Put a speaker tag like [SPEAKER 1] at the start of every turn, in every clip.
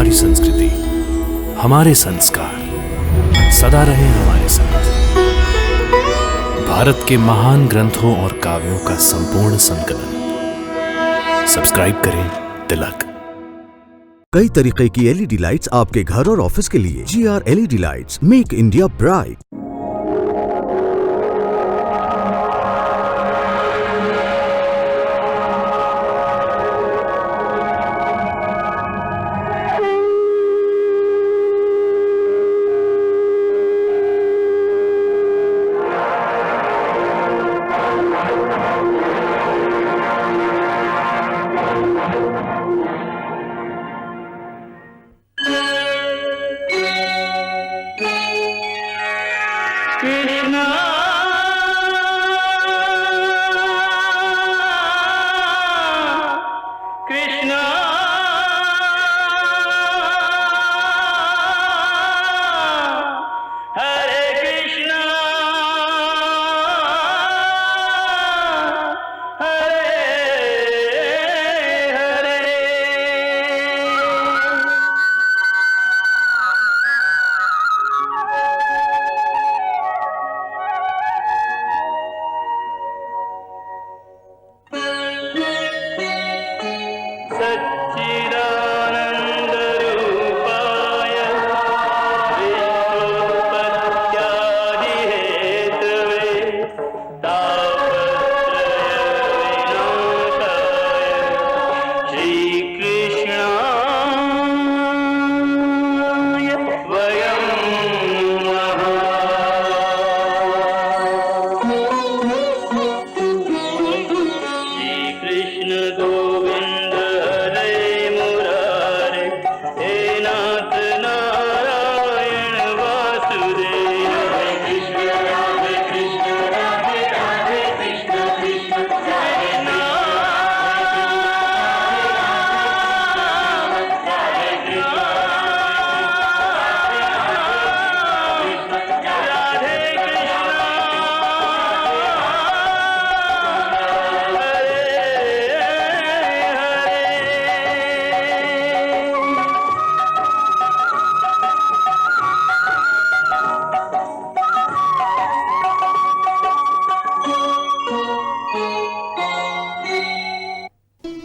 [SPEAKER 1] हमारी संस्कृति, हमारे संस्कार सदा रहे हमारे साथ। भारत के महान ग्रंथों और काव्यों का संपूर्ण संकलन। सब्सक्राइब करें तिलक।
[SPEAKER 2] कई तरीके की एलईडी लाइट्स आपके घर और ऑफिस के लिए। GR LED lights, make India bright.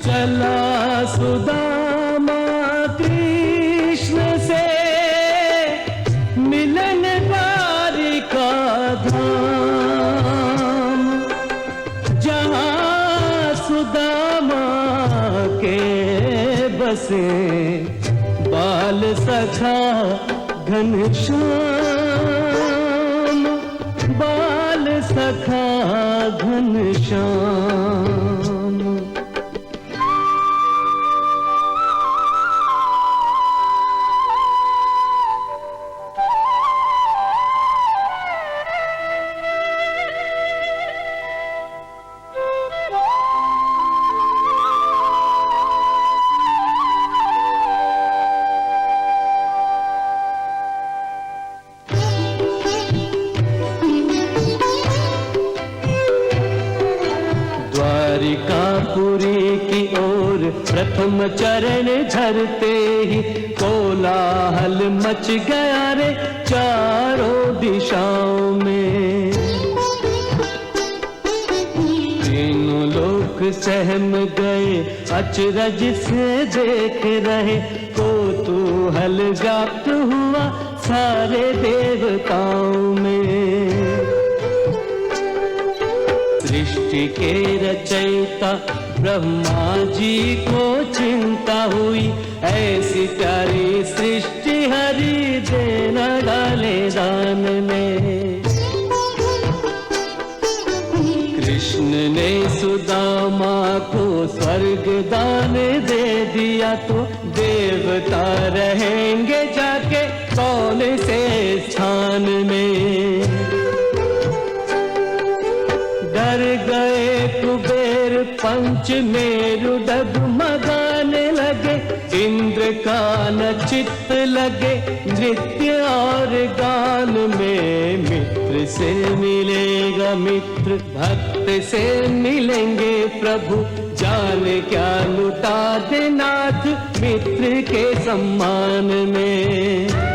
[SPEAKER 3] चला सुदामा कृष्ण से मिलन द्वारिका धाम, जहाँ सुदामा के बसे बाल सखा घनश्याम, बाल सखा घनश्याम। द्वारिकापुरी की ओर प्रथम चरण धरते ही कोलाहल मच गया रे चारों दिशाओं में। तीनों लोग सहम गए, अचरज से देख रहे, कौतूहल व्याप्त हुआ सारे देवताओं में। सृष्टि के रचयिता ब्रह्मा जी को चिंता हुई, ऐसी प्यारी सृष्टि हरि देना डाले दान में। कृष्ण ने सुदामा को स्वर्ग दान दे दिया, तो देवता रहेंगे जाके कौन से स्थान में। डर गए कुबेर पंच मेरु डगमगाने लगे, इंद्र का न चित्त लगे नृत्य और गान में। मित्र से मिलेगा मित्र, भक्त से मिलेंगे प्रभु, जाने क्या लुटा दे नाथ मित्र के सम्मान में।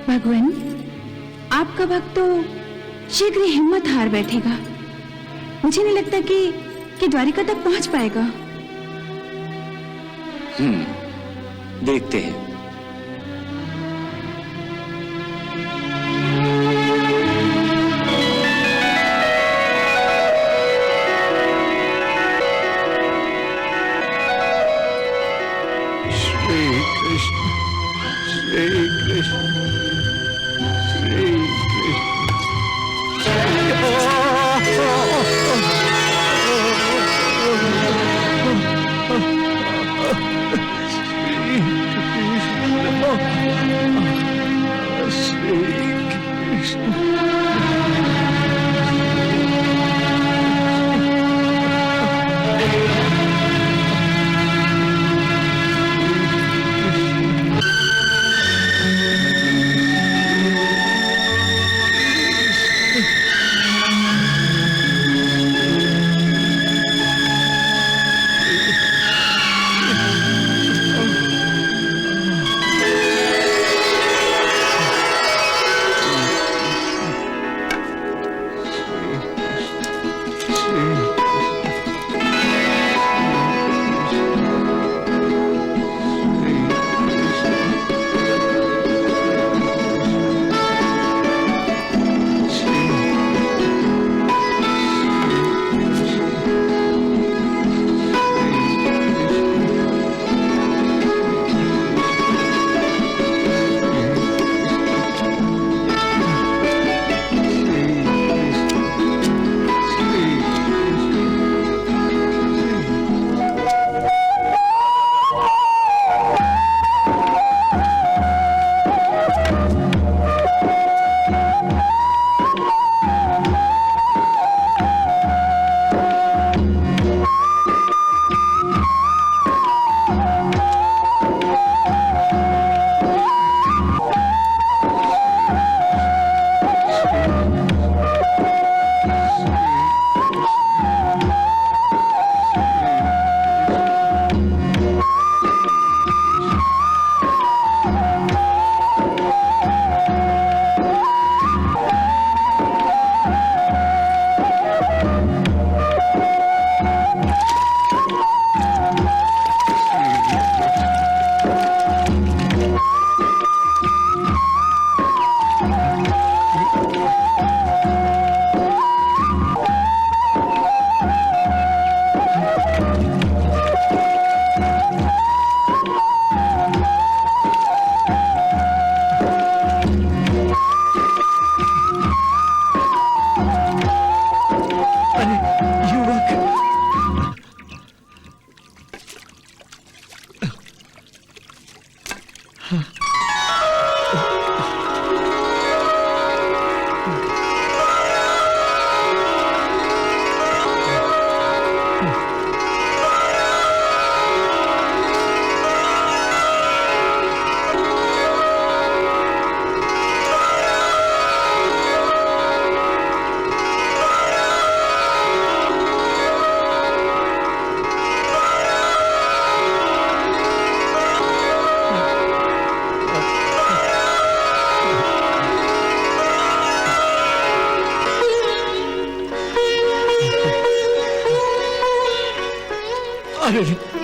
[SPEAKER 4] भगवान, आपका भक्त तो शीघ्र ही हिम्मत हार बैठेगा। मुझे नहीं लगता कि द्वारिका तक पहुंच पाएगा।
[SPEAKER 5] देखते हैं।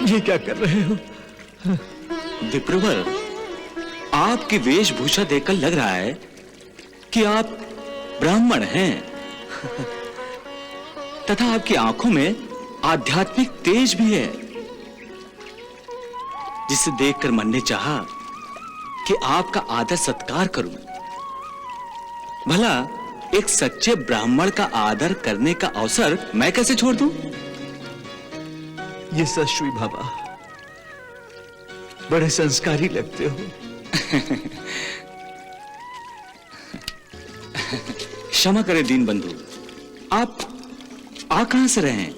[SPEAKER 6] ये क्या कर रहे हो?
[SPEAKER 5] विप्रवर, आपकी वेशभूषा देखकर लग रहा है कि आप ब्राह्मण हैं तथा आपकी आंखों में आध्यात्मिक तेज भी है, जिसे देखकर मन ने चाहा कि आपका आदर सत्कार करूं। भला एक सच्चे ब्राह्मण का आदर करने का अवसर मैं कैसे छोड़ दूं?
[SPEAKER 6] ये सश्वी बाबा, बड़े संस्कारी लगते हो।
[SPEAKER 5] क्षमा करें दीन बंधु, आप आ कहां से रहे हैं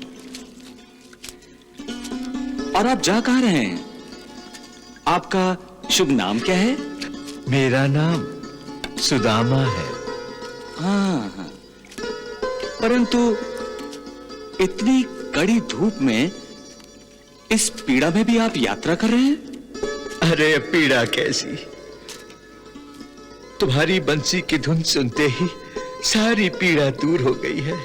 [SPEAKER 5] और आप जा कहां रहे हैं? आपका शुभ नाम क्या है?
[SPEAKER 6] मेरा नाम सुदामा है।
[SPEAKER 5] हाँ, परंतु इतनी कड़ी धूप में इस पीड़ा में भी आप यात्रा कर रहे हैं?
[SPEAKER 6] अरे पीड़ा कैसी, तुम्हारी बंसी की धुन सुनते ही सारी पीड़ा दूर हो गई है।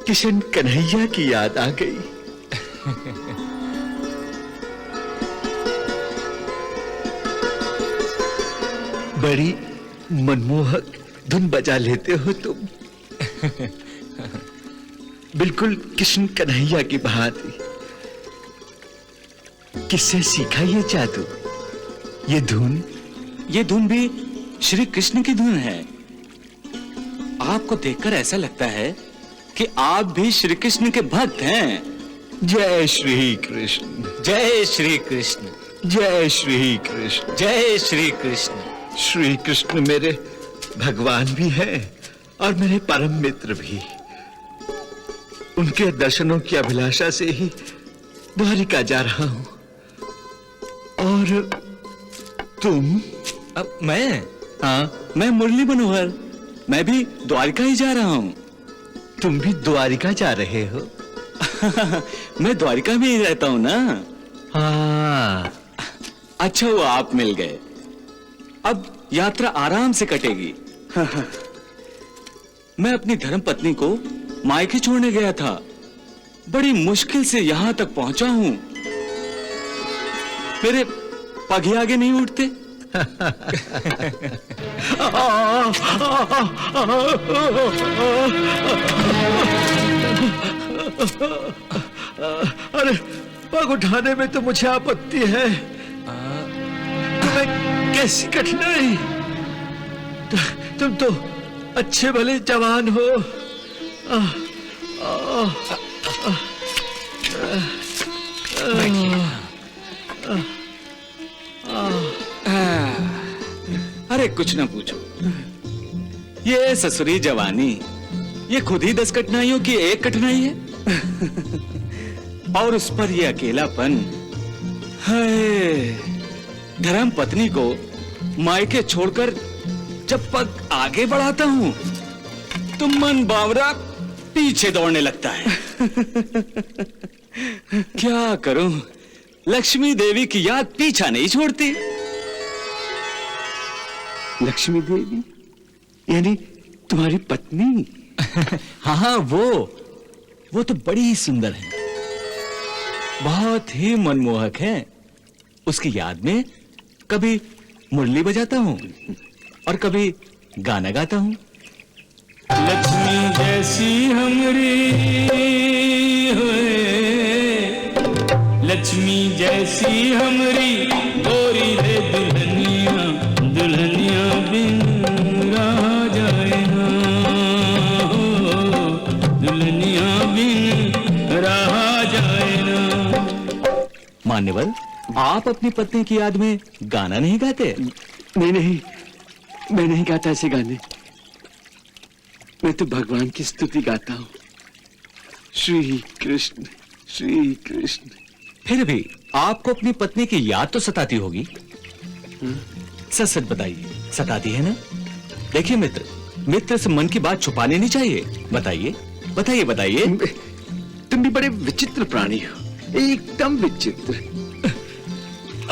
[SPEAKER 6] किशन कन्हैया की याद आ गई। बड़ी मनमोहक धुन बजा लेते हो तुम, बिल्कुल किशन कन्हैया की भांति। किससे सीखा ये जादू, ये धुन?
[SPEAKER 5] ये धुन भी श्री कृष्ण की धुन है। आपको देखकर ऐसा लगता है कि आप भी श्री कृष्ण के भक्त हैं।
[SPEAKER 6] जय श्री कृष्ण,
[SPEAKER 5] जय श्री कृष्ण,
[SPEAKER 6] जय श्री कृष्ण,
[SPEAKER 5] जय श्री कृष्ण।
[SPEAKER 6] श्री कृष्ण मेरे भगवान भी हैं और मेरे परम मित्र भी। उनके दर्शनों की अभिलाषा से ही द्वारिका जा रहा हूं। और तुम?
[SPEAKER 5] अब मैं? हाँ, मैं मुरली मनोहर, मैं भी द्वारिका ही जा रहा हूं।
[SPEAKER 6] तुम भी द्वारिका जा रहे हो?
[SPEAKER 5] मैं द्वारिका में ही रहता हूं ना।
[SPEAKER 6] हाँ।
[SPEAKER 5] अच्छा हुआ आप मिल गए, अब यात्रा आराम से कटेगी। मैं अपनी धर्मपत्नी को मायके छोड़ने गया था, बड़ी मुश्किल से यहां तक पहुंचा हूं। मेरे पग ही आगे नहीं उठते।
[SPEAKER 6] अरे पग उठाने में तो मुझे आपत्ति है। तुम्हें कैसी कठिनाई? तुम तो अच्छे भले जवान हो।
[SPEAKER 5] अरे कुछ ना पूछो, ये ससुरी जवानी, ये खुद ही 10 कठिनाइयों की एक कठिनाई है। और उस पर ये अकेलापन। हाय, धर्म पत्नी को मायके छोड़कर जब पग आगे बढ़ाता हूं तो मन बावरा पीछे दौड़ने लगता है। क्या करूं, लक्ष्मी देवी की याद पीछा नहीं छोड़ती।
[SPEAKER 3] लक्ष्मी देवी यानी तुम्हारी पत्नी?
[SPEAKER 5] हाँ, वो तो बड़ी ही सुंदर है, बहुत ही मनमोहक है। उसकी याद में कभी मुरली बजाता हूँ और कभी गाना गाता हूँ। लक्ष्मी जैसी हमरी होए, लक्ष्मी जैसी हमरी गोरी रे दुल्हनिया, दुल्हनिया बिन रहा जाए ना, दुल्हनिया बिन रहा जाए ना। मान्यवर, आप अपनी पत्नी की याद में गाना नहीं गाते?
[SPEAKER 3] नहीं, मैं नहीं गाता ऐसे गाने। मैं तो भगवान की स्तुति गाता हूँ। श्री कृष्ण, श्री कृष्ण।
[SPEAKER 5] फिर भी आपको अपनी पत्नी की याद तो सताती होगी? सच सच बताइए, सताती है ना? देखिए मित्र, मित्र से मन की बात छुपानी नहीं चाहिए। बताइए बताइए बताइए।
[SPEAKER 3] तुम भी बड़े विचित्र प्राणी हो, एकदम विचित्र।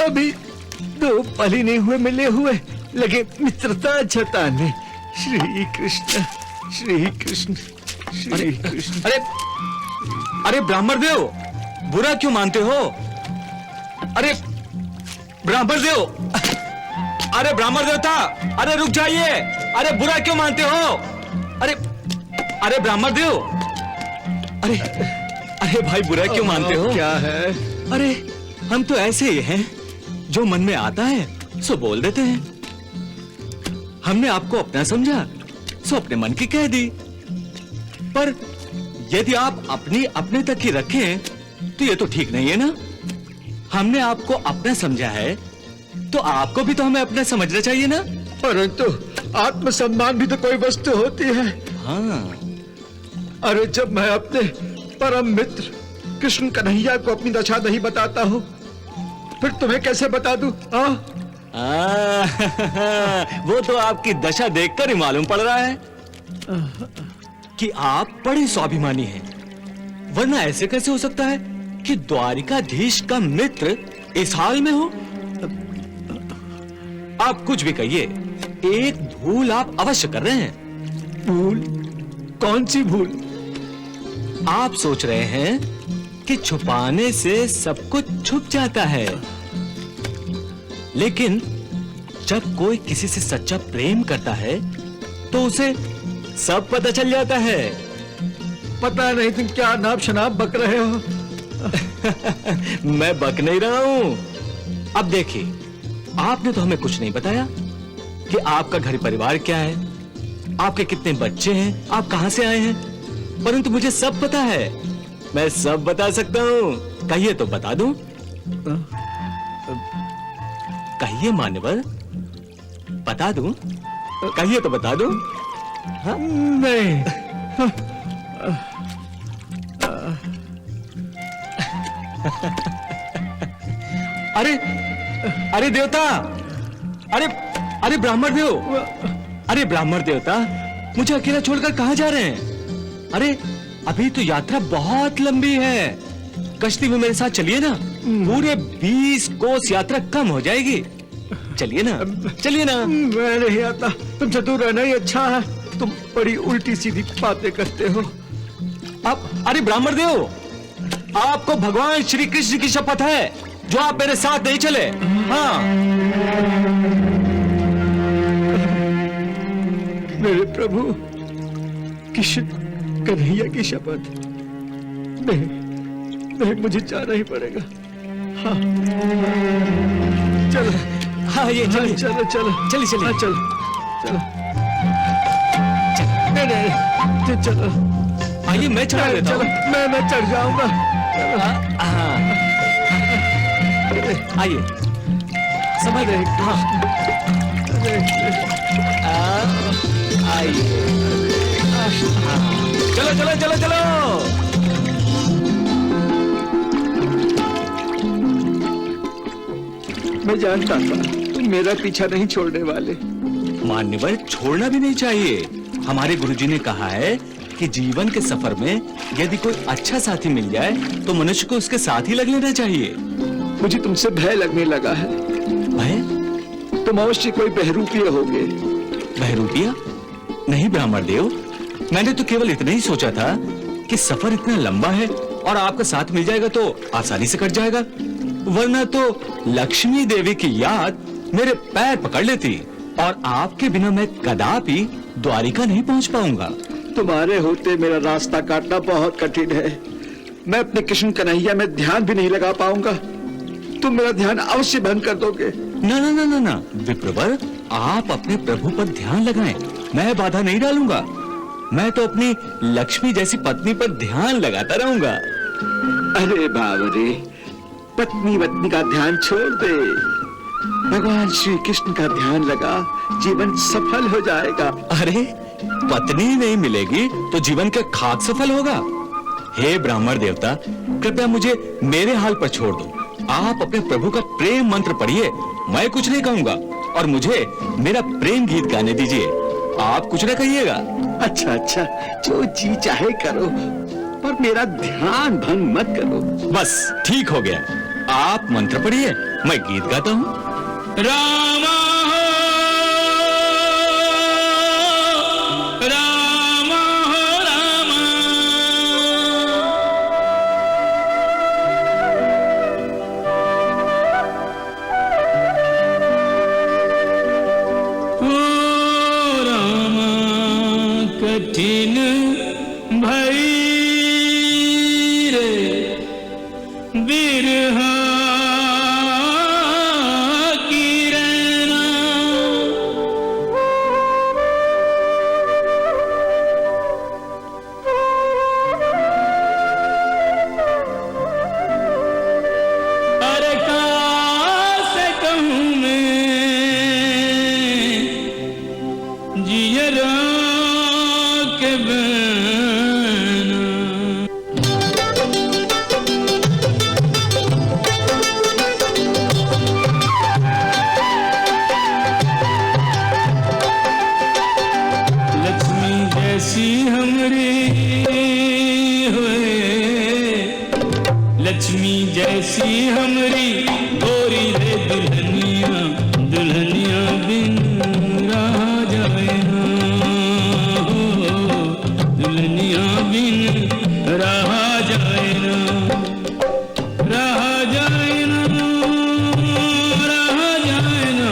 [SPEAKER 6] अभी 2 पल ही नहीं हुए मिले हुए, लगे मित्रता जताने। श्री कृष्ण, श्री कृष्ण, श्री कृष्ण।
[SPEAKER 5] अरे ब्राह्मण देव, बुरा क्यों मानते हो? अरे ब्राह्मण देव, अरे ब्राह्मण देवता, अरे रुक जाइए, अरे बुरा क्यों मानते हो? अरे अरे ब्राह्मण देव, अरे अरे भाई बुरा क्यों मानते हो?
[SPEAKER 6] क्या है?
[SPEAKER 5] अरे हम तो ऐसे ही हैं, जो मन में आता है सो बोल देते हैं। हमने आपको अपना समझा सो अपने मन की कह दी, पर यदि आप अपनी अपने तक ही रखें तो ये तो ठीक नहीं है ना। हमने आपको अपना समझा है तो आपको भी तो हमें अपना समझना चाहिए ना।
[SPEAKER 6] परंतु आत्मसम्मान भी तो कोई वस्तु होती है।
[SPEAKER 5] हाँ,
[SPEAKER 6] अरे जब मैं अपने परम मित्र कृष्ण कन्हैया को अपनी दशा नहीं बताता हूँ, फिर तुम्हें कैसे बता दूं?
[SPEAKER 5] वो तो आपकी दशा देखकर ही मालूम पड़ रहा है कि आप बड़े स्वाभिमानी हैं। वरना ऐसे कैसे हो सकता है कि द्वारिकाधीश का मित्र इस हाल में हो? आप कुछ भी कहिए, एक भूल आप अवश्य कर रहे हैं।
[SPEAKER 6] भूल? कौन सी भूल?
[SPEAKER 5] आप सोच रहे हैं कि छुपाने से सब कुछ छुप जाता है, लेकिन जब कोई किसी से सच्चा प्रेम करता है तो उसे सब पता चल जाता है।
[SPEAKER 6] पता नहीं तुम क्या नाप शनाप बक रहे हो।
[SPEAKER 5] मैं बक नहीं रहा हूं। अब देखिए, आपने तो हमें कुछ नहीं बताया कि आपका घर परिवार क्या है, आपके कितने बच्चे हैं, आप कहां से आए हैं, परंतु मुझे सब पता है। मैं सब बता सकता हूं। कहिए तो बता दूं। कहिए मान्यवर, बता दूं? कहिए तो बता दूं?
[SPEAKER 6] नहीं।
[SPEAKER 5] अरे अरे देवता, अरे अरे ब्राह्मण देव, अरे ब्राह्मण देवता, मुझे अकेला छोड़कर कहां जा रहे हैं? अरे अभी तो यात्रा बहुत लंबी है। कश्ती में मेरे साथ चलिए ना, पूरे 20 कोस यात्रा कम हो जाएगी। चलिए ना, चलिए ना।
[SPEAKER 6] मैं नहीं आता, तुमसे दूर रहना ही अच्छा है। तुम बड़ी उल्टी सीधी बातें करते हो।
[SPEAKER 5] अब अरे ब्राह्मण देव, आपको भगवान श्री कृष्ण की शपथ है जो आप मेरे साथ नहीं चले। हाँ,
[SPEAKER 6] मेरे प्रभु कृष्ण कन्हैया की शपथ। नहीं नहीं, मुझे जाना ही पड़ेगा। हाँ चलो,
[SPEAKER 5] हाँ ये चलिए,
[SPEAKER 6] चलो चलो
[SPEAKER 5] चलिए चलिए।
[SPEAKER 6] हाँ, चलो चलो। नहीं नहीं, चलो
[SPEAKER 5] आइए मैं चढ़ा देता
[SPEAKER 6] चलो,
[SPEAKER 5] हूँ।
[SPEAKER 6] मैं चढ़ जाऊंगा। चलो।
[SPEAKER 5] हाँ, आइए समझ रहे। हाँ आइए, चलो चलो चलो चलो।
[SPEAKER 6] मैं जानता था तुम मेरा पीछा नहीं छोड़ने वाले।
[SPEAKER 5] मान्यवर, छोड़ना भी नहीं चाहिए। हमारे गुरुजी ने कहा है कि जीवन के सफर में यदि कोई अच्छा साथी मिल जाए तो मनुष्य को उसके साथ ही लग लेना चाहिए।
[SPEAKER 6] मुझे तुमसे भय लगने लगा है।
[SPEAKER 5] भय?
[SPEAKER 6] तुम अवश्य कोई बहरूपीय होगे।
[SPEAKER 5] बहरूपिया? नहीं ब्राह्मण देव, मैंने तो केवल इतना ही सोचा था कि सफर इतना लंबा है और आपका साथ मिल जाएगा तो आसानी से कट जाएगा, वरना तो लक्ष्मी देवी की याद मेरे पैर पकड़ लेती और आपके बिना मैं कदापि द्वारिका नहीं पहुंच पाऊंगा।
[SPEAKER 6] तुम्हारे होते मेरा रास्ता काटना बहुत कठिन है। मैं अपने कृष्ण कन्हैया में ध्यान भी नहीं लगा पाऊंगा। तुम मेरा ध्यान अवश्य भंग कर दोगे।
[SPEAKER 5] ना ना ना ना ना विप्रवर, आप अपने प्रभु पर ध्यान लगाएं, मैं बाधा नहीं डालूंगा। मैं तो अपनी लक्ष्मी जैसी पत्नी पर ध्यान लगाता रहूंगा।
[SPEAKER 6] अरे बाबरे, पत्नी वत्नी का ध्यान छोड़ दे, भगवान श्री कृष्ण का ध्यान लगा, जीवन सफल हो जाएगा।
[SPEAKER 5] अरे पत्नी नहीं मिलेगी तो जीवन का खाक सफल होगा। हे ब्राह्मण देवता, कृपया मुझे मेरे हाल पर छोड़ दो। आप अपने प्रभु का प्रेम मंत्र पढ़िए, मैं कुछ नहीं कहूंगा, और मुझे मेरा प्रेम गीत गाने दीजिए। आप कुछ न कहिएगा।
[SPEAKER 6] अच्छा अच्छा, जो जी चाहे करो, पर मेरा ध्यान भंग मत करो।
[SPEAKER 5] बस ठीक हो गया। आप मंत्र पढ़िए, मैं गीत गाता हूँ। रामा
[SPEAKER 7] हमरी गोरी रे दुल्हनिया, दुल्हनिया बिन रहा जाए ना, दुल्हनिया बिन रहा जाए ना, रहा जाए ना, रहा जाए ना,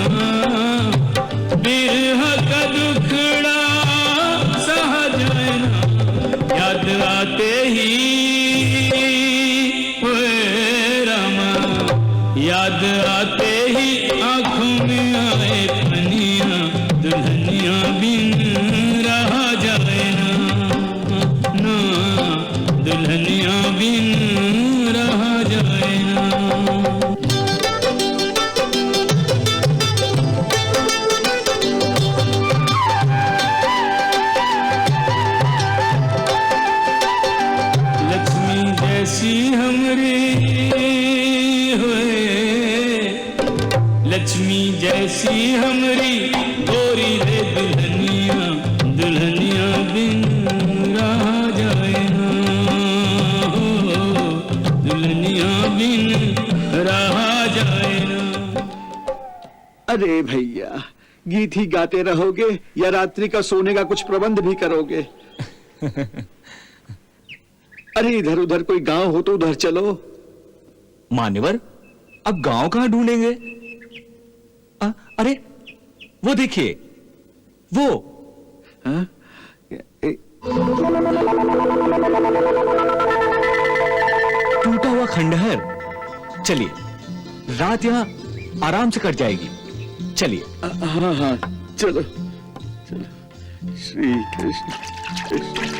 [SPEAKER 7] बिरह का दुखड़ा सहा जाए ना, याद आते ही याद आते ही आंखों में आए पनिया, दुल्हनिया बिन रहा जाए ना, ना दुल्हनिया बिन रहा जाए ना। लक्ष्मी जैसी हमरी लक्ष्मी जैसी हमरी गोरी रे दुल्हनिया, दुल्हनिया बिन रहा जाए ना, दुल्हनिया बिन रहा जाए ना।
[SPEAKER 3] अरे भैया, गीत ही गाते रहोगे या रात्रि का सोने का कुछ प्रबंध भी करोगे? अरे इधर उधर कोई गांव हो तो उधर चलो।
[SPEAKER 5] मान्यवर, अब गांव कहां ढूंढेंगे? अरे वो देखिए, वो
[SPEAKER 3] हाँ?
[SPEAKER 5] टूटा हुआ खंडहर। चलिए, रात यहां आराम से कट जाएगी। चलिए।
[SPEAKER 3] हाँ हाँ, चलो चलो। श्री कृष्ण कृष्ण।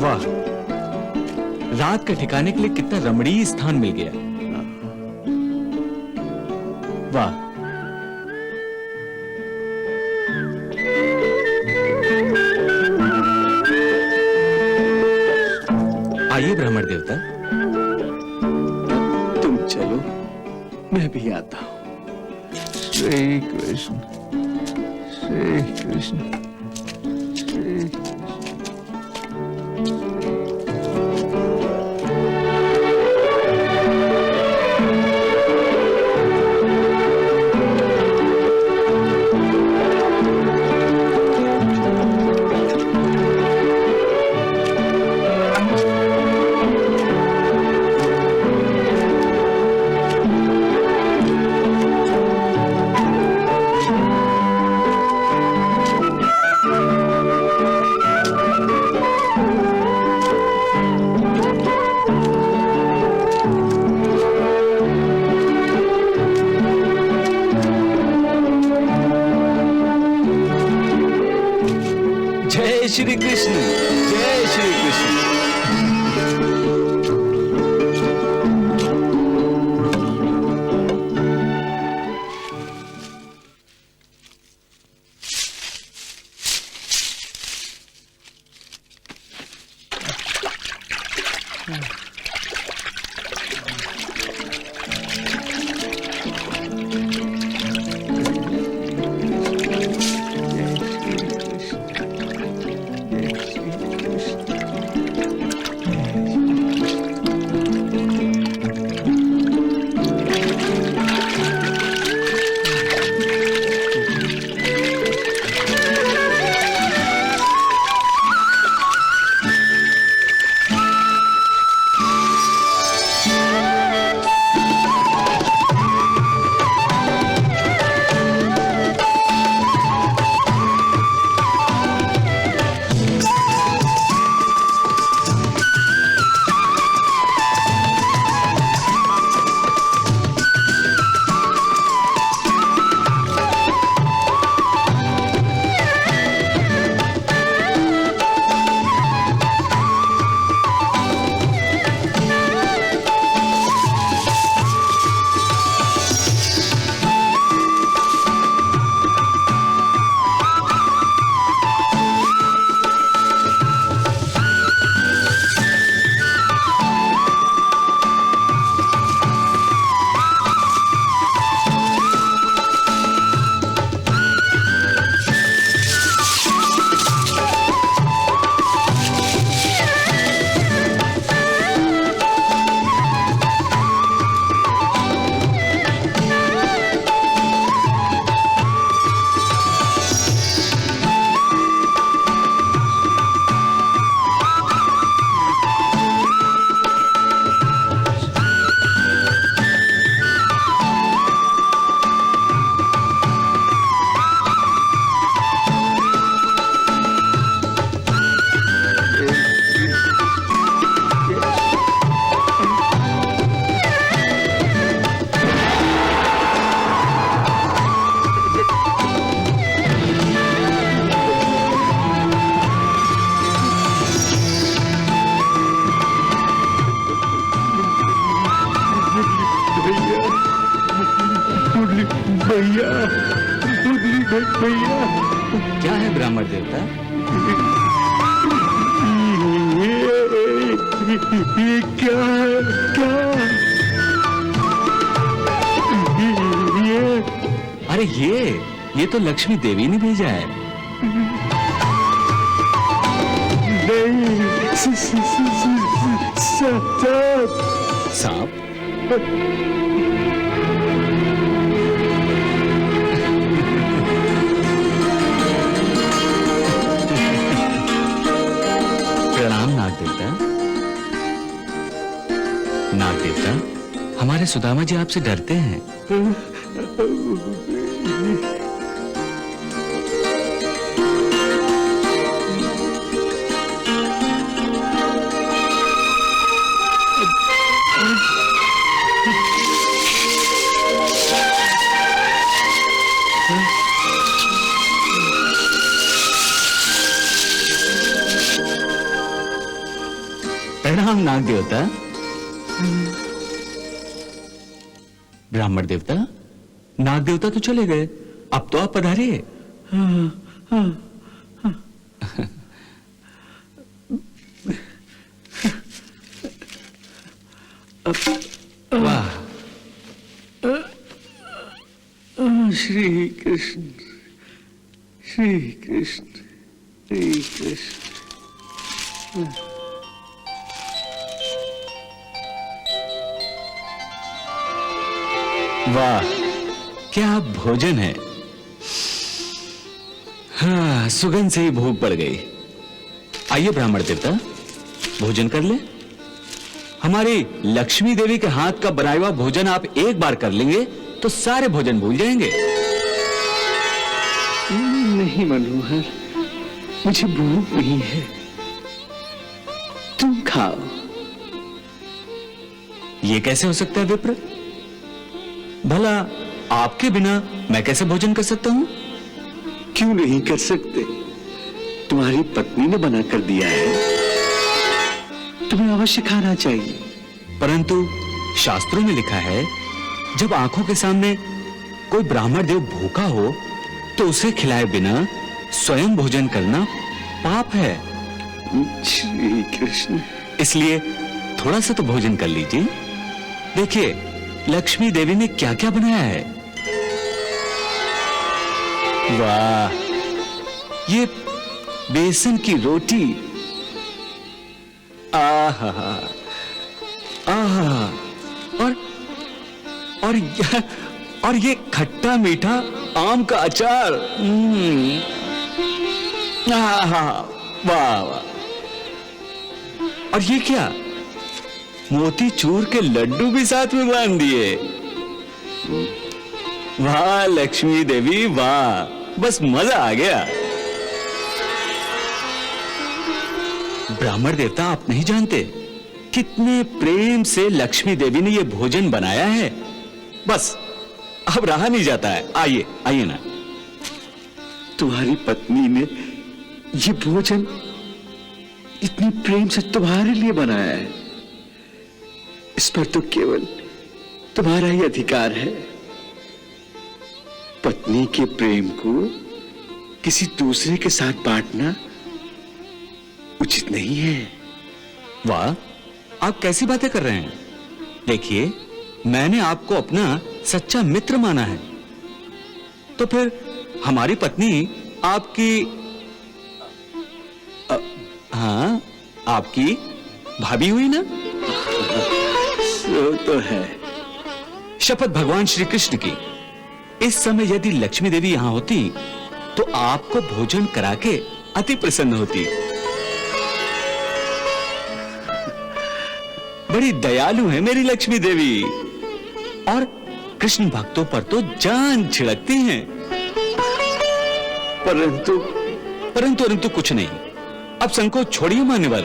[SPEAKER 5] वाह, रात के ठिकाने के लिए कितना रमणीय स्थान मिल गया। वाह, आइए ब्राह्मण देवता।
[SPEAKER 3] तुम चलो, मैं भी आता हूं। श्री कृष्ण श्री कृष्ण श्री
[SPEAKER 5] श्री कृष्ण, जय श्री कृष्ण।
[SPEAKER 6] भैया, भैया,
[SPEAKER 5] क्या है ब्राह्मण देवता?
[SPEAKER 6] ये क्या है? क्या ये?
[SPEAKER 5] अरे ये तो लक्ष्मी देवी ने भेजा है।
[SPEAKER 6] नहीं,
[SPEAKER 5] सांप? प्रणाम नाग देवता। नाग देवता, हमारे सुदामा जी आपसे डरते हैं। प्रणाम नाग देवता। ब्राह्मण देवता, नाग देवता तो चले गए, अब तो आप पधारिए। वाह,
[SPEAKER 3] श्री कृष्ण, श्री कृष्ण, श्री कृष्ण।
[SPEAKER 5] वाह, क्या भोजन है। हाँ, सुगंध से ही भूख बढ़ गई। आइए ब्राह्मण देवता, भोजन कर ले। हमारी लक्ष्मी देवी के हाथ का बनाया हुआ भोजन आप एक बार कर लेंगे तो सारे भोजन भूल जाएंगे।
[SPEAKER 3] नहीं मनोहर, मुझे भूख नहीं है, तुम खाओ।
[SPEAKER 5] ये कैसे हो सकता है विप्र? भला आपके बिना मैं कैसे भोजन कर सकता हूं?
[SPEAKER 3] क्यों नहीं कर सकते? तुम्हारी पत्नी ने बना कर दिया है, तुम्हें अवश्य खाना चाहिए।
[SPEAKER 5] परंतु शास्त्रों में लिखा है, जब आंखों के सामने कोई ब्राह्मण देव भूखा हो तो उसे खिलाए बिना स्वयं भोजन करना पाप है।
[SPEAKER 3] श्री कृष्ण,
[SPEAKER 5] इसलिए थोड़ा सा तो भोजन कर लीजिए। देखिए लक्ष्मी देवी ने क्या क्या बनाया है। वाह, ये बेसन की रोटी, आहा, आहा, और ये खट्टा मीठा आम का अचार, आहा, वाह वाह। और ये क्या, मोती चूर के लड्डू भी साथ में बांध दिए। वाह लक्ष्मी देवी वाह, बस मजा आ गया। ब्राह्मण देवता, आप नहीं जानते कितने प्रेम से लक्ष्मी देवी ने यह भोजन बनाया है। बस अब रहा नहीं जाता है। आइए आइए ना।
[SPEAKER 3] तुम्हारी पत्नी ने ये भोजन इतनी प्रेम से तुम्हारे लिए बनाया है, इस पर तो केवल तुम्हारा ही अधिकार है। पत्नी के प्रेम को किसी दूसरे के साथ बांटना उचित नहीं है।
[SPEAKER 5] वाह, आप कैसी बातें कर रहे हैं? देखिए, मैंने आपको अपना सच्चा मित्र माना है, तो फिर हमारी पत्नी आपकी हाँ, आपकी भाभी हुई ना?
[SPEAKER 3] तो है।
[SPEAKER 5] शपथ भगवान श्री कृष्ण की, इस समय यदि लक्ष्मी देवी यहां होती तो आपको भोजन करा के अति प्रसन्न होती। बड़ी दयालु है मेरी लक्ष्मी देवी, और कृष्ण भक्तों पर तो जान छिड़कती हैं।
[SPEAKER 3] परंतु
[SPEAKER 5] परंतु कुछ नहीं। अब संकोच छोड़िए मान्यवर।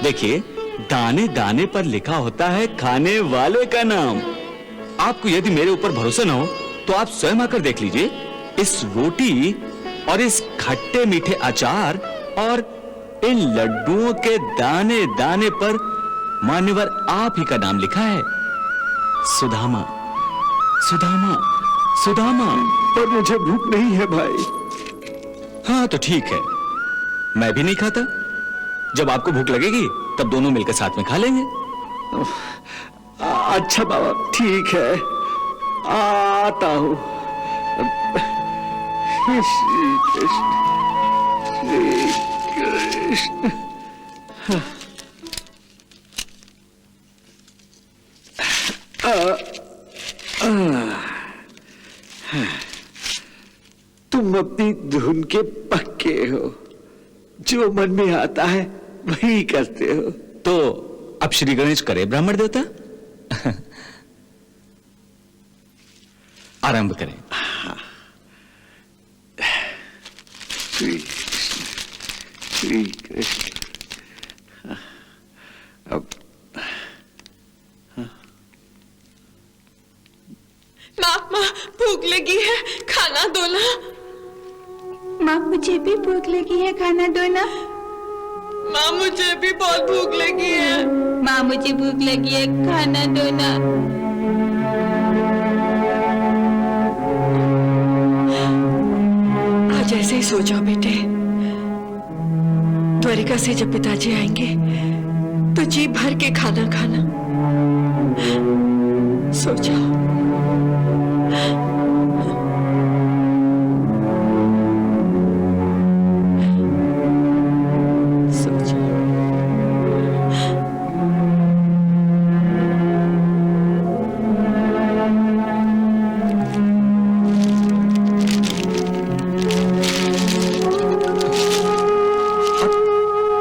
[SPEAKER 5] देखिए, दाने दाने पर लिखा होता है खाने वाले का नाम। आपको यदि मेरे ऊपर भरोसा न हो तो आप स्वयं आकर देख लीजिए। इस रोटी और इस खट्टे मीठे अचार और इन लड्डुओं के दाने दाने पर मान्यवर आप ही का नाम लिखा है, सुदामा, सुदामा, सुदामा।
[SPEAKER 3] पर मुझे भूख नहीं है भाई।
[SPEAKER 5] हाँ तो ठीक है, मैं भी नहीं खाता। जब आपको भूख लगेगी तब दोनों मिलकर साथ में खा लेंगे।
[SPEAKER 3] अच्छा बाबा, ठीक है, आता हूं। श्री कृष्ण, श्री कृष्ण। तुम अपनी धुन के पक्के हो, जो मन में आता है वही करते हो।
[SPEAKER 5] तो अब श्री गणेश करे ब्राह्मण देवता। आरंभ करें।
[SPEAKER 3] श्री कृष्ण, श्री कृष्ण। अब
[SPEAKER 8] माँ भूख लगी है, खाना दो ना।
[SPEAKER 4] माँ मुझे भी भूख लगी है, खाना दो ना।
[SPEAKER 8] माँ मुझे भी बहुत भूख लगी है।
[SPEAKER 4] माँ मुझे भूख लगी है, खाना दो ना।
[SPEAKER 8] आज ऐसे ही सो जाओ बेटे। द्वारिका से जब पिताजी आएंगे तो जी भर के खाना खाना। सो जाओ।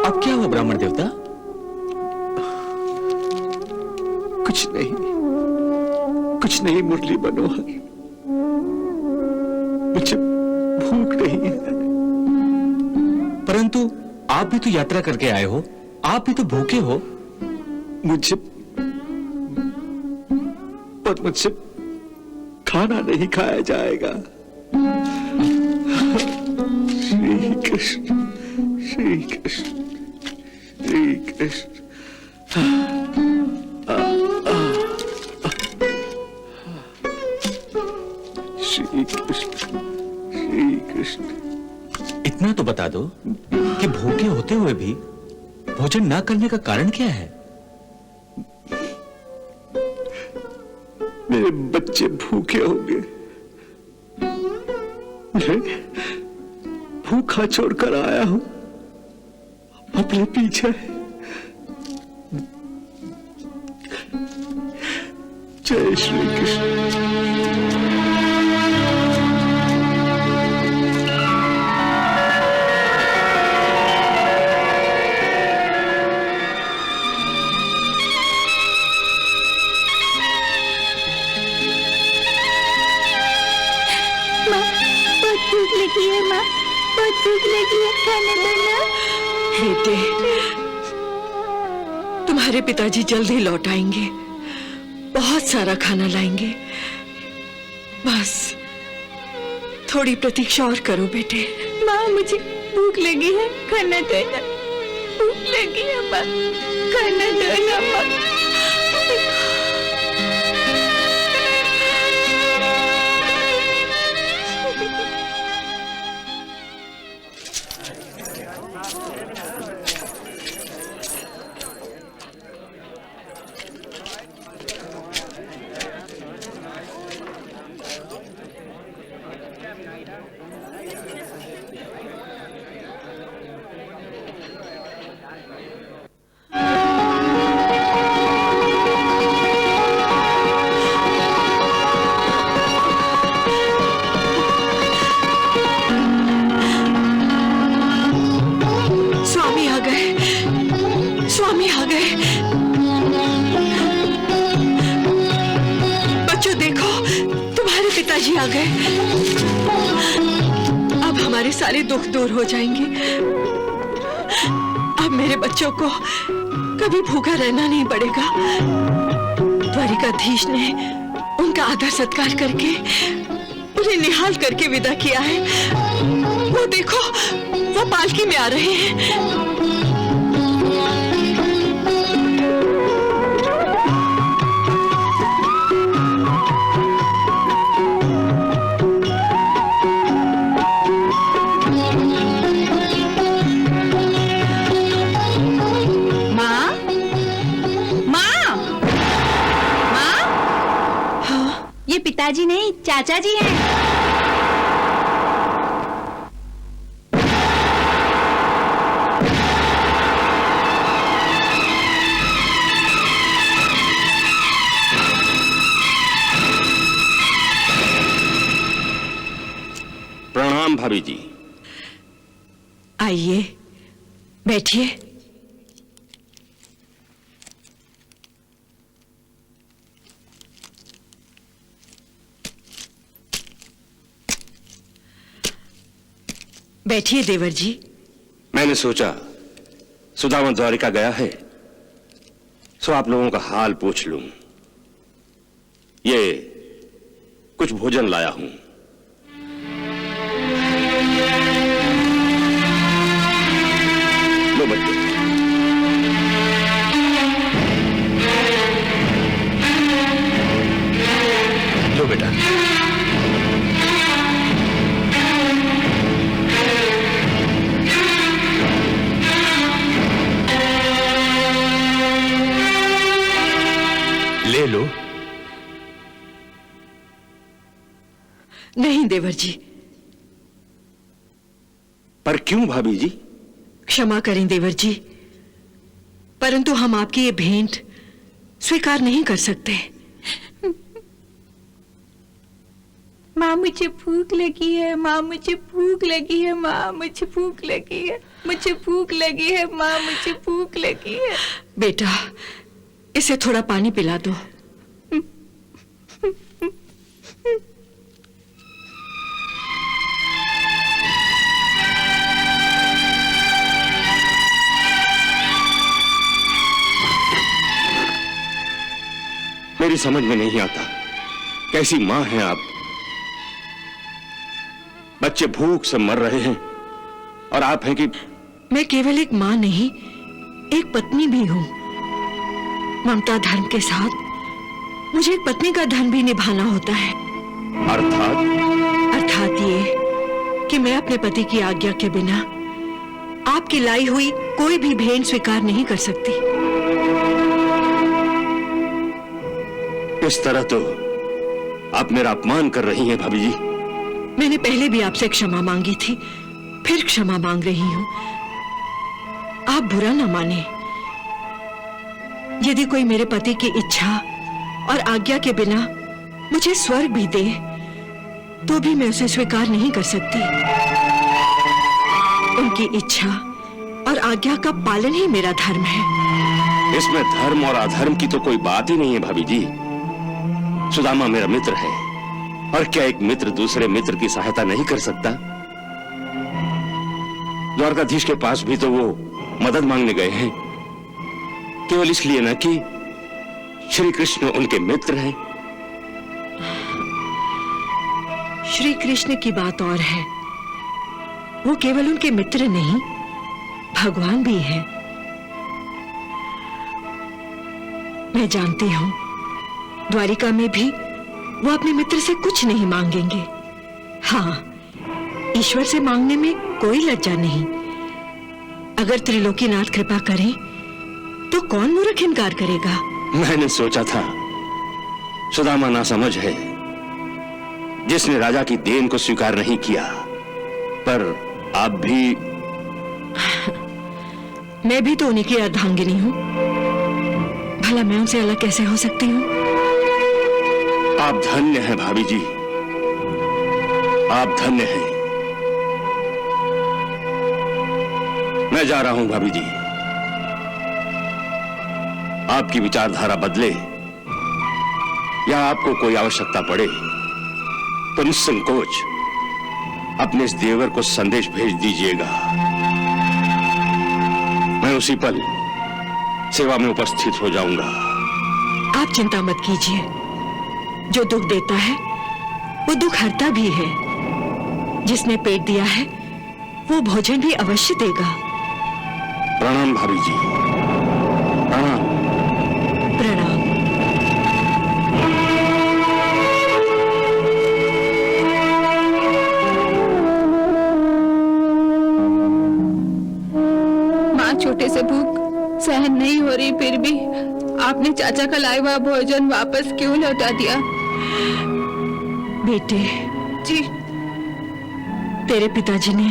[SPEAKER 5] अब क्या हुआ ब्राह्मण देवता?
[SPEAKER 3] कुछ नहीं मुरली मनोहर, मुझे भूख नहीं है।
[SPEAKER 5] परंतु आप भी तो यात्रा करके आए हो, आप भी तो भूखे हो।
[SPEAKER 3] मुझसे खाना नहीं खाया जाएगा। श्री कृष्ण, श्री कृष्ण, श्री कृष्ण। श्री कृष्ण, श्री कृष्ण।
[SPEAKER 5] इतना तो बता दो कि भूखे होते हुए भी भोजन न करने का कारण क्या है?
[SPEAKER 3] मेरे बच्चे भूखे होंगे, मैं भूखा छोड़कर आया हूं अपने पीछे। जय श्री कृष्ण।
[SPEAKER 4] माँ बहुत भूख लगी है, खाना दो ना।
[SPEAKER 8] बेटे, तुम्हारे पिताजी जल्द ही लौट आएंगे, बहुत सारा खाना लाएंगे। बस थोड़ी प्रतीक्षा और करो बेटे।
[SPEAKER 4] माँ मुझे भूख लगी है, खाना दो ना। भूख लगी है माँ, खाना दो ना माँ।
[SPEAKER 8] पिताजी आ गए। अब हमारे सारे दुख दूर हो जाएंगे। अब मेरे बच्चों को कभी भूखा रहना नहीं पड़ेगा। द्वारिकाधीश ने उनका आदर सत्कार करके उन्हें निहाल करके विदा किया है। वो देखो, वो पालकी में आ रहे हैं।
[SPEAKER 4] पिताजी नहीं, चाचा जी हैं।
[SPEAKER 9] प्रणाम भाभी जी।
[SPEAKER 8] आइए, बैठिए। बैठिए देवर जी।
[SPEAKER 9] मैंने सोचा सुदामा द्वारिका गया है, सो आप लोगों का हाल पूछ लूं। ये कुछ भोजन लाया हूं। लो बच्चों।
[SPEAKER 6] लो बेटा। ले लो।
[SPEAKER 8] नहीं देवर जी।
[SPEAKER 9] पर क्यों भाभी जी?
[SPEAKER 8] क्षमा करें देवर जी, परंतु हम आपकी ये भेंट स्वीकार नहीं कर सकते।
[SPEAKER 4] माँ मुझे भूख लगी है, माँ मुझे भूख लगी है, माँ मुझे भूख लगी है, मुझे भूख लगी है, माँ मुझे भूख लगी है।
[SPEAKER 8] बेटा, इसे थोड़ा पानी पिला दो।
[SPEAKER 9] मेरी समझ में नहीं आता, कैसी मां हैं आप। बच्चे भूख से मर रहे हैं और आप हैं कि
[SPEAKER 8] मैं केवल एक मां नहीं, एक पत्नी भी हूं। ममता धर्म के साथ मुझे एक पत्नी का धर्म भी निभाना होता है। अर्थात ये कि मैं अपने पति की आज्ञा के बिना आपकी लाई हुई कोई भी भेंट स्वीकार नहीं कर सकती।
[SPEAKER 9] इस तरह तो आप मेरा अपमान कर रही हैं भाभी जी।
[SPEAKER 8] मैंने पहले भी आपसे क्षमा मांगी थी, फिर क्षमा मांग रही हूं। आप बुरा ना माने। यदि कोई मेरे पति की इच्छा और आज्ञा के बिना मुझे स्वर्ग भी दे, तो भी मैं उसे स्वीकार नहीं कर सकती। उनकी इच्छा और आज्ञा का पालन ही मेरा धर्म है।
[SPEAKER 9] इसमें धर्म और अधर्म की तो कोई बात ही नहीं है भाभी जी। सुदामा मेरा मित्र है, और क्या एक मित्र दूसरे मित्र की सहायता नहीं कर सकता? द्वारकाधीश के पास भी तो वो मदद मांगने गए हैं, केवल इसलिए ना कि श्री कृष्ण उनके मित्र हैं।
[SPEAKER 8] श्री कृष्ण की बात और है। वो केवल उनके मित्र नहीं, भगवान भी हैं। मैं जानती हूं, द्वारिका में भी वो अपने मित्र से कुछ नहीं मांगेंगे। हाँ, ईश्वर से मांगने में कोई लज्जा नहीं। अगर त्रिलोकीनाथ कृपा करें तो कौन मूर्ख इनकार करेगा।
[SPEAKER 9] मैंने सोचा था सुदामा नासमझ है, जिसने राजा की देन को स्वीकार नहीं किया, पर आप भी।
[SPEAKER 8] मैं भी तो उन्हीं की अर्धांगिनी हूं। भला मैं उनसे अलग कैसे हो सकती हूं?
[SPEAKER 9] आप धन्य हैं भाभी जी, आप धन्य हैं। मैं जा रहा हूं भाभी जी। आपकी विचारधारा बदले या आपको कोई आवश्यकता पड़े तो निसंकोच अपने इस देवर को संदेश भेज दीजिएगा। मैं उसी पल सेवा में उपस्थित हो जाऊंगा।
[SPEAKER 8] आप चिंता मत कीजिए। जो दुख देता है वो दुख हरता भी है। जिसने पेट दिया है वो भोजन भी अवश्य देगा।
[SPEAKER 9] प्रणाम भाभी जी, प्रणाम।
[SPEAKER 8] प्रणाम।
[SPEAKER 4] माँ, छोटे से भूख सहन नहीं हो रही, फिर भी आपने चाचा का लाया हुआ भोजन वापस क्यों लौटा दिया?
[SPEAKER 8] बेटे,
[SPEAKER 4] जी।
[SPEAKER 8] तेरे पिताजी ने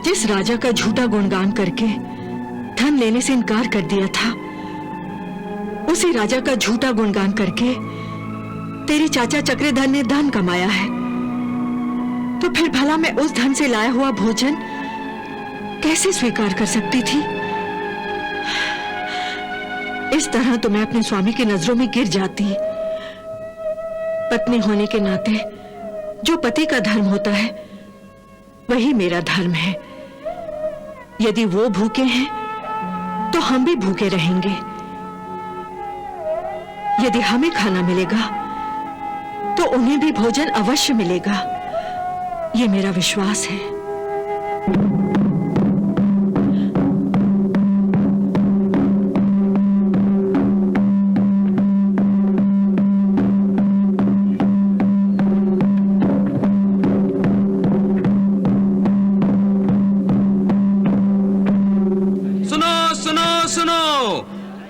[SPEAKER 8] जिस राजा का झूठा गुणगान करके धन लेने से इनकार कर दिया था, उसी राजा का झूठा गुणगान करके तेरे चाचा चक्रधर ने धन कमाया है। तो फिर भला मैं उस धन से लाया हुआ भोजन कैसे स्वीकार कर सकती थी? इस तरह तो मैं अपने स्वामी की नजरों में गिर जाती। पत्नी होने के नाते जो पति का धर्म होता है वही मेरा धर्म है। यदि वो भूखे हैं तो हम भी भूखे रहेंगे। यदि हमें खाना मिलेगा तो उन्हें भी भोजन अवश्य मिलेगा, ये मेरा विश्वास है।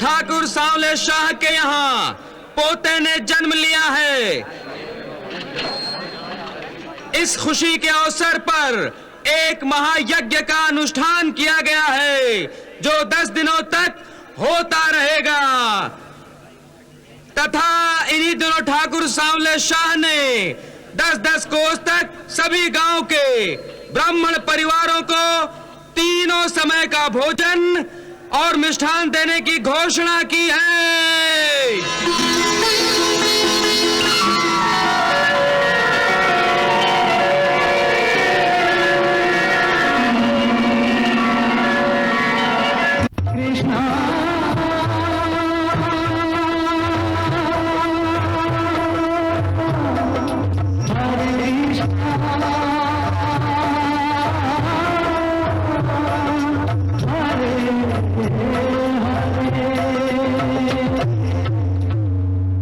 [SPEAKER 10] ठाकुर सांवले शाह के यहाँ पोते ने जन्म लिया है। इस खुशी के अवसर पर एक महायज्ञ का अनुष्ठान किया गया है जो 10 दिनों तक होता रहेगा तथा इन्हीं दिनों ठाकुर सांवले शाह ने 10-10 कोस तक सभी गांव के ब्राह्मण परिवारों को तीनों समय का भोजन और मिष्ठान देने की घोषणा की है।